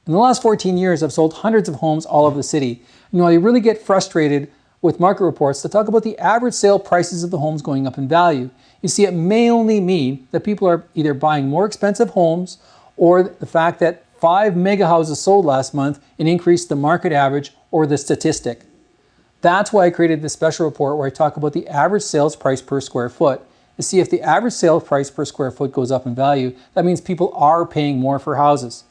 In the last 14 years, I've sold hundreds of homes all over the city. I really get frustrated with market reports that talk about the average sale prices of the homes going up in value. You see, it may only mean that people are either buying more expensive homes or the fact that 5 mega houses sold last month and increased the market average or the statistic. That's why I created this special report where I talk about the average sales price per square foot. To see if the average sales price per square foot goes up in value, that means people are paying more for houses.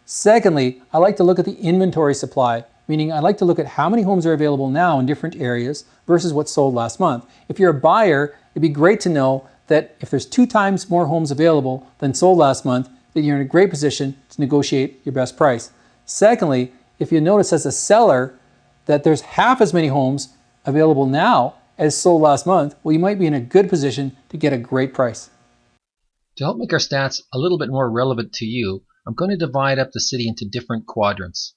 Secondly, I like to look at the inventory supply, meaning I like to look at how many homes are available now in different areas versus what sold last month. If you're a buyer, it'd be great to know that if there's 2 times more homes available than sold last month, then you're in a great position to negotiate your best price. Secondly, if you notice as a seller that there's half as many homes available now as sold last month, well, you might be in a good position to get a great price. To help make our stats a little bit more relevant to you, I'm going to divide up the city into different quadrants.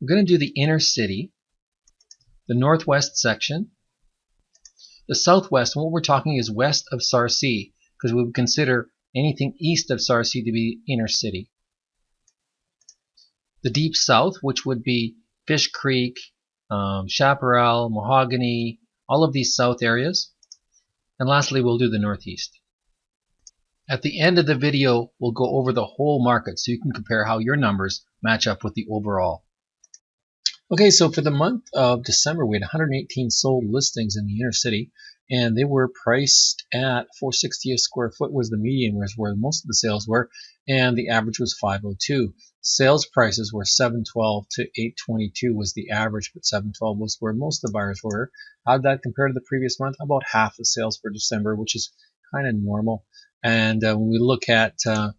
I'm going to do the inner city, the northwest section, the southwest, and what we're talking is west of Sarcee, because we would consider anything east of Sarcee to be inner city. The deep south, which would be Fish Creek, Chaparral, Mahogany, all of these south areas. And lastly, we'll do the northeast. At the end of the video, we'll go over the whole market so you can compare how your numbers match up with the overall. Okay, so for the month of December, we had 118 sold listings in the inner city, and they were priced at $460 a square foot was the median, where most of the sales were, and the average was $502. Sales prices were $712 to $822 was the average, but $712 was where most of the buyers were. How did that compare to the previous month? About half the sales for December, which is kind of normal. And when we look at the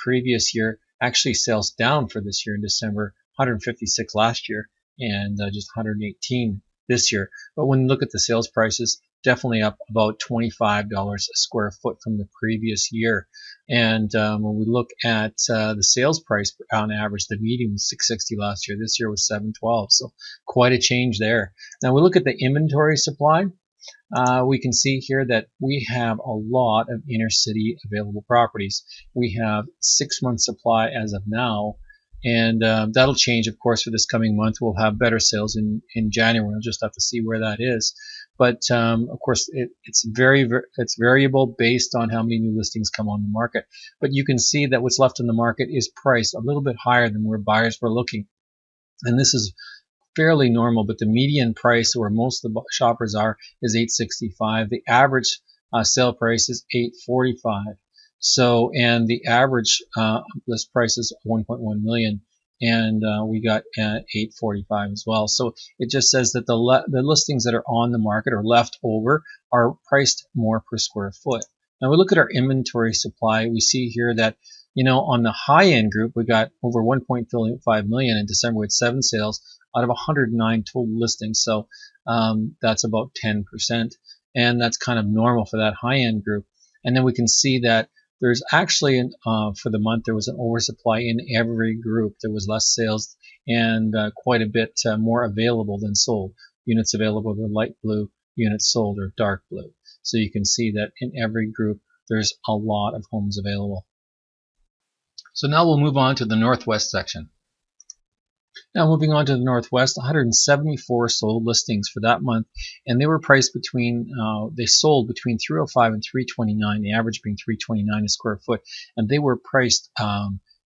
previous year, actually sales down for this year in December, 156 last year, and just 118 this year. But when you look at the sales prices, definitely up about $25 a square foot from the previous year. And when we look at the sales price on average, the median was $660 last year. This year was $712, so quite a change there. Now we look at the inventory supply. We can see here that we have a lot of inner city available properties. We have 6 months supply as of now, and that'll change, of course, for this coming month. We'll have better sales in January. We'll just have to see where that is. But of course, it's variable based on how many new listings come on the market. But you can see that what's left in the market is priced a little bit higher than where buyers were looking, and this is fairly normal. But the median price, where most of the shoppers are, is $865. The average sale price is $845. So, and the average list price is $1.1 million, and we got $845 as well. So it just says that the listings that are on the market or left over are priced more per square foot. Now we look at our inventory supply. We see here that, on the high end group, we got over 1.5 million in December with 7 sales out of 109 total listings. So that's about 10%, and that's kind of normal for that high end group. And then we can see that there's actually, for the month, there was an oversupply in every group. There was less sales and quite a bit more available than sold. Units available were light blue, units sold are dark blue. So you can see that in every group, there's a lot of homes available. So now we'll move on to the northwest section. Now moving on to the northwest, 174 sold listings for that month, and they were priced they sold between $305 and $329, the average being $329 a square foot, and they were priced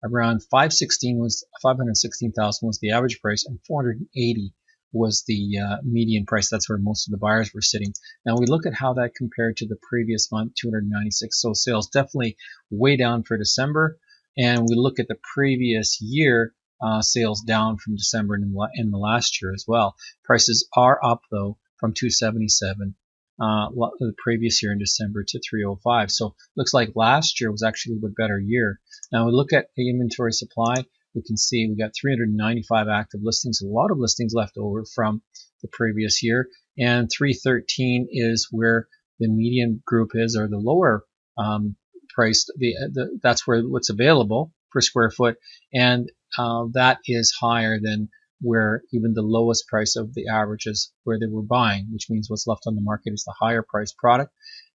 around $516,000 was the average price, and $480 was the median price. That's where most of the buyers were sitting. Now we look at how that compared to the previous month, 296. So sales definitely way down for December, and we look at the previous year. Sales down from December in the last year as well. Prices are up though from 277 the previous year in December to 305. So looks like last year was actually a little bit better year. Now we look at the inventory supply. We can see we got 395 active listings, a lot of listings left over from the previous year, and 313 is where the median group is, or the lower priced. That's where what's available per square foot, and that is higher than where even the lowest price of the averages where they were buying, which means what's left on the market is the higher priced product.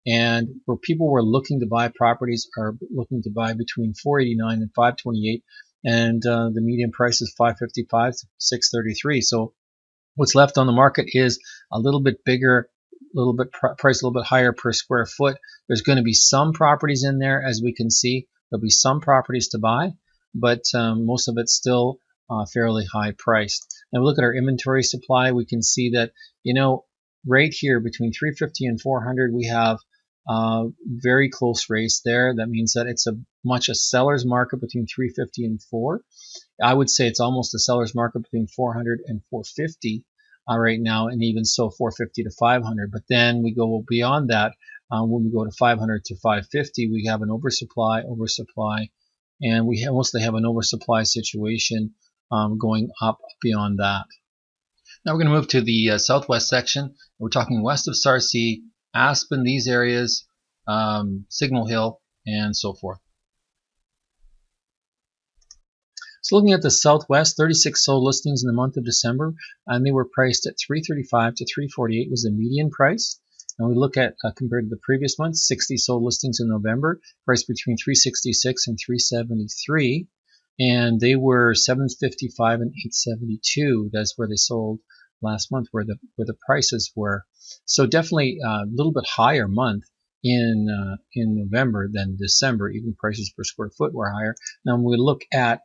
And where people were looking to buy properties are looking to buy between $489 and $528. and the median price is 555 to 633. So what's left on the market is a little bit bigger, price a little bit higher per square foot. There's going to be some properties in there, as we can see. There'll be some properties to buy, but most of it's still fairly high priced. Now we look at our inventory supply. We can see that, right here between 350 and 400, we have very close race there. That means that it's much a seller's market between 350 and 4. I would say it's almost a seller's market between 400 and 450 right now, and even so 450 to 500. But then we go beyond that. When we go to 500 to 550, we have an oversupply, and we mostly have an oversupply situation going up beyond that. Now we're going to move to the southwest section. We're talking west of Sarcee, Aspen, these areas, Signal Hill, and so forth. So looking at the southwest, 36 sold listings in the month of December, and they were priced at 335 to 348 was the median price. And we look at compared to the previous month, 60 sold listings in November, priced between 366 and 373, and they were 755 and 872. That's where they sold last month, where the prices were. So definitely a little bit higher month in November than December. Even prices per square foot were higher. Now when we look at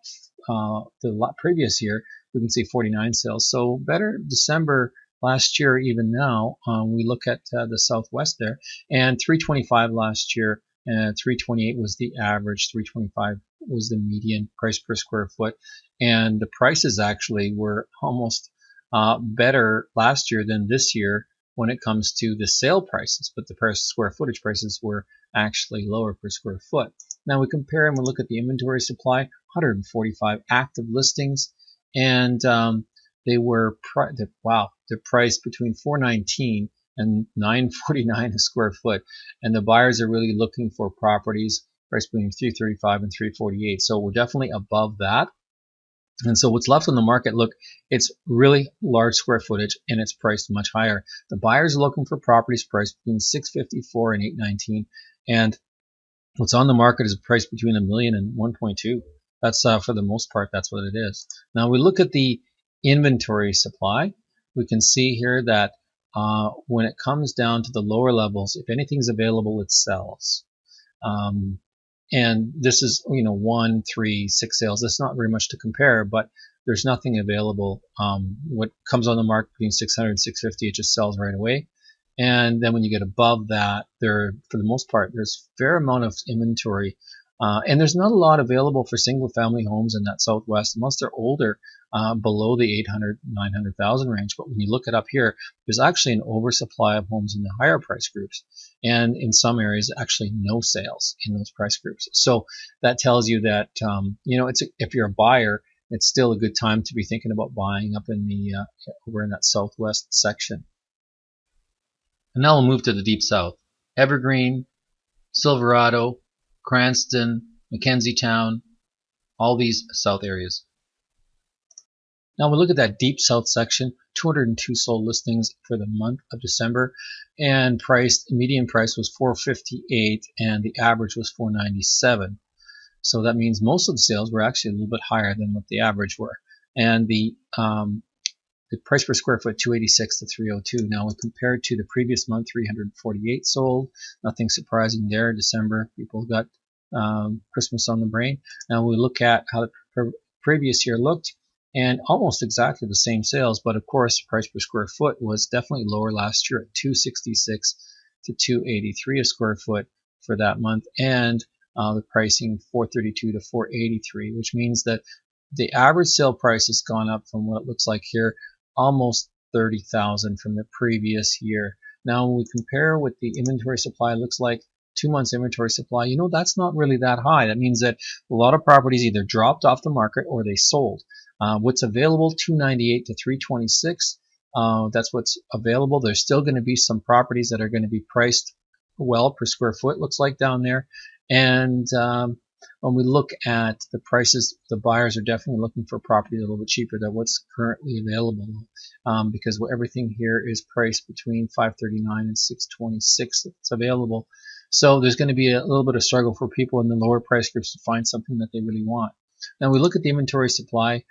the previous year, we can see 49 sales. So better December last year, even now. We look at the southwest there, and 325 last year, and 328 was the average. 325 was the median price per square foot, and the prices actually were almost better last year than this year when it comes to the sale prices, but the square footage prices were actually lower per square foot. Now we compare and we look at the inventory supply, 145 active listings, and they were they're priced between $419 and $949 a square foot, and the buyers are really looking for properties priced between $335 and $348. So we're definitely above that. And so what's left on the market, look, it's really large square footage and it's priced much higher. The buyers are looking for properties priced between $654 and $819, and what's on the market is a price between $1 million and $1.2. That's for the most part, that's what it is. Now we look at the inventory supply. We can see here that when it comes down to the lower levels, if anything's available, it sells. And this is, 1, 3, 6 sales. That's not very much to compare, but there's nothing available. What comes on the market between 600 and 650, it just sells right away. And then when you get above that, for the most part, there's a fair amount of inventory. And there's not a lot available for single family homes in that southwest, unless they're older, below the 800, 900,000 range. But when you look it up here, there's actually an oversupply of homes in the higher price groups. And in some areas, actually no sales in those price groups. So that tells you that, if you're a buyer, it's still a good time to be thinking about buying up in over in that southwest section. And now we'll move to the deep south. Evergreen, Silverado, Cranston, Mackenzie Town, all these south areas. Now we look at that deep south section, 202 sold listings for the month of December, and median price was $458 and the average was $497. So that means most of the sales were actually a little bit higher than what the average were. And the price per square foot, $286 to $302. Now when compared to the previous month, 348 sold. Nothing surprising there. December, people got Christmas on the brain. Now we look at how the previous year looked, and almost exactly the same sales, but of course price per square foot was definitely lower last year at $266 to $283 a square foot for that month, and the pricing $432 to $483, which means that the average sale price has gone up from what it looks like here, almost $30,000 from the previous year. Now when we compare what the inventory supply looks like, 2 months inventory supply, that's not really that high. That means that a lot of properties either dropped off the market or they sold. What's available, 298 to 326. That's what's available. There's still going to be some properties that are going to be priced well per square foot, looks like down there. And when we look at the prices, the buyers are definitely looking for property a little bit cheaper than what's currently available, because everything here is priced between $539 and $626 that's available. So there's going to be a little bit of struggle for people in the lower price groups to find something that they really want. Now we look at the inventory supply.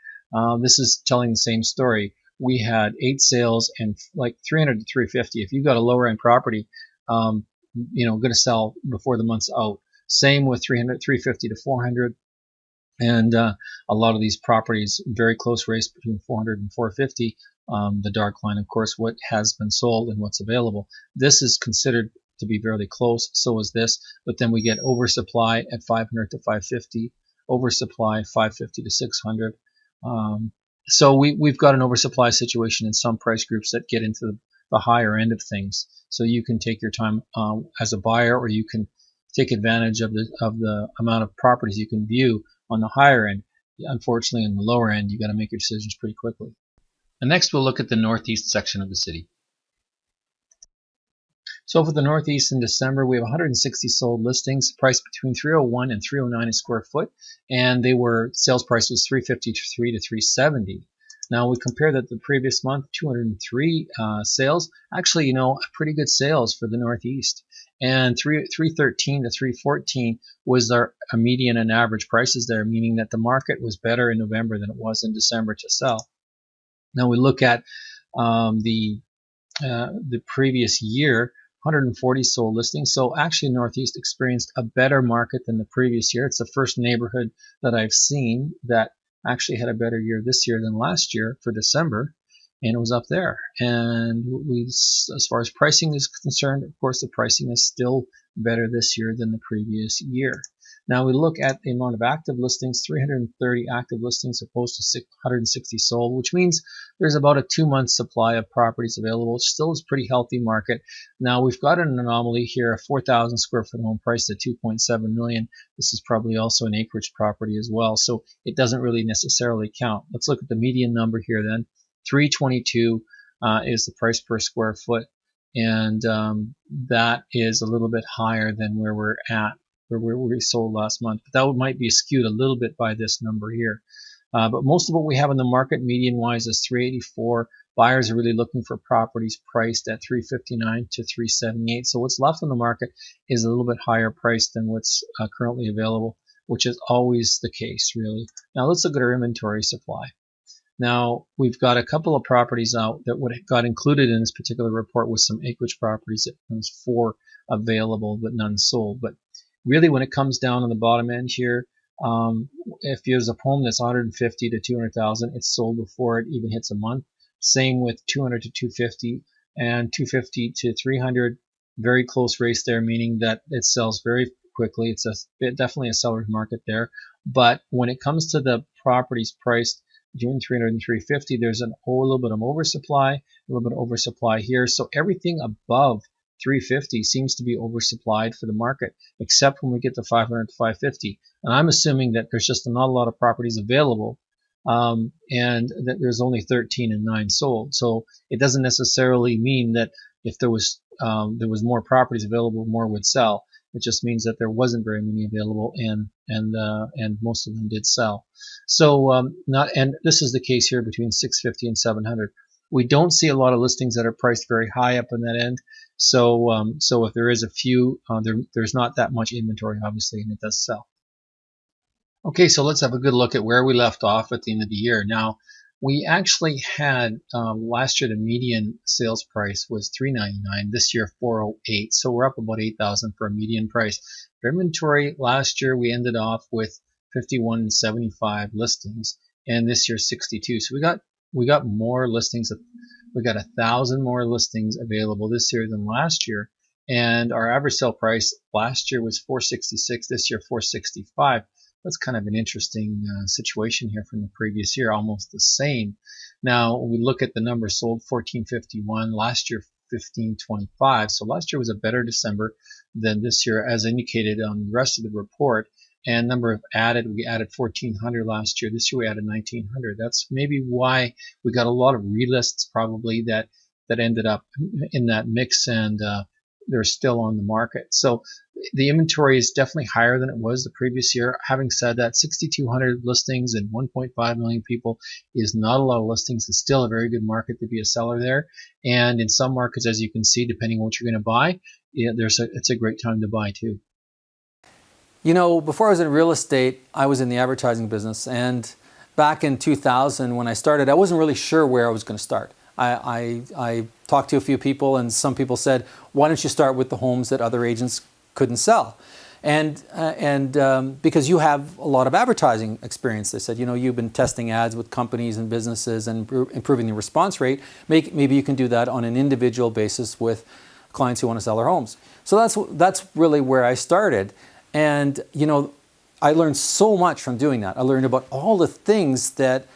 This is telling the same story. We had 8 sales and like 300 to 350. If you've got a lower end property, going to sell before the month's out. Same with 300, 350 to 400. And a lot of these properties, very close race between 400 and 450. The dark line, of course, what has been sold and what's available. This is considered to be fairly close. So is this. But then we get oversupply at 500 to 550, oversupply 550 to 600. So we've got an oversupply situation in some price groups that get into the higher end of things. So you can take your time as a buyer, or you can take advantage of the amount of properties you can view on the higher end. Unfortunately, in the lower end, you got to make your decisions pretty quickly. And next, we'll look at the northeast section of the city. So for the northeast in December, we have 160 sold listings, priced between 301 and 309 a square foot, and they were sales prices 353 to 370. Now we compare that to the previous month, 203 sales. Actually, pretty good sales for the northeast. And 313 to 314 was our median and average prices there, meaning that the market was better in November than it was in December to sell. Now we look at the previous year, 140 sold listings. So actually Northeast experienced a better market than the previous year. It's the first neighborhood that I've seen that actually had a better year this year than last year for December, and it was up there. And as far as pricing is concerned, of course, the pricing is still better this year than the previous year. Now we look at the amount of active listings, 330 active listings opposed to 160 sold, which means there's about a 2-month supply of properties available, which still is a pretty healthy market. Now we've got an anomaly here, a 4,000 square foot home priced at 2.7 million. This is probably also an acreage property as well, so it doesn't really necessarily count. Let's look at the median number here then. 322 is the price per square foot, and that is a little bit higher than where we're at, where we sold last month. But that might be skewed a little bit by this number here. But most of what we have in the market, median-wise, is 384. Buyers are really looking for properties priced at 359 to 378. So what's left on the market is a little bit higher priced than what's currently available, which is always the case, really. Now let's look at our inventory supply. Now, we've got a couple of properties out that got included in this particular report with some acreage properties. That was 4 available, but none sold. But really, when it comes down on the bottom end here, if there's a home that's 150 to 200,000, it's sold before it even hits a month. Same with 200 to 250 and 250 to 300. Very close race there, meaning that it sells very quickly. It's definitely a seller's market there. But when it comes to the properties priced between 300 and 350, there's a little bit of oversupply, a little bit of oversupply here. So everything above 350 seems to be oversupplied for the market, except when we get to 500 to 550. And I'm assuming that there's just not a lot of properties available, and that there's only 13 and 9 sold. So it doesn't necessarily mean that if there was more properties available, more would sell. It just means that there wasn't very many available, and most of them did sell. So and this is the case here between 650 and 700. We don't see a lot of listings that are priced very high up on that end. So if there is a few, there's not that much inventory, obviously, and it does sell. Okay, so let's have a good look at where we left off at the end of the year. Now, we actually had last year the median sales price was $399. This year $408. So we're up about $8,000 for a median price. For inventory last year we ended off with 5175 listings, and this year 62. So we got more listings. We got 1,000 more listings available this year than last year, and our average sale price last year was $466. This year $465. That's kind of an interesting situation here from the previous year, almost the same. Now, when we look at the numbers sold, 1,451, last year 1,525. So last year was a better December than this year, as indicated on the rest of the report. And number of we added 1,400 last year. This year we added 1,900. That's maybe why we got a lot of relists probably that ended up in that mix, and they're still on the market. So the inventory is definitely higher than it was the previous year. Having said that, 6,200 listings and 1.5 million people is not a lot of listings. It's still a very good market to be a seller there. And in some markets, as you can see, depending on what you're going to buy, it's a great time to buy too. You know, before I was in real estate, I was in the advertising business. And back in 2000, when I started, I wasn't really sure where I was going to start. I talked to a few people, and some people said, why don't you start with the homes that other agents couldn't sell? And because you have a lot of advertising experience, they said, you know, you've been testing ads with companies and businesses and improving the response rate. Maybe you can do that on an individual basis with clients who want to sell their homes. So that's really where I started. And, you know, I learned so much from doing that. I learned about all the things that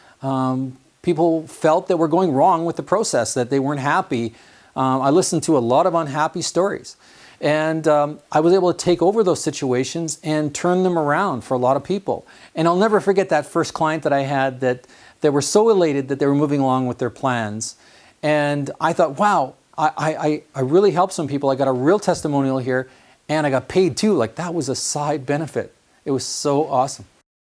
people felt that were going wrong with the process, that they weren't happy. I listened to a lot of unhappy stories. And I was able to take over those situations and turn them around for a lot of people. And I'll never forget that first client that I had that were so elated that they were moving along with their plans. And I thought, wow, I really helped some people. I got a real testimonial here, and I got paid too. Like, that was a side benefit. It was so awesome.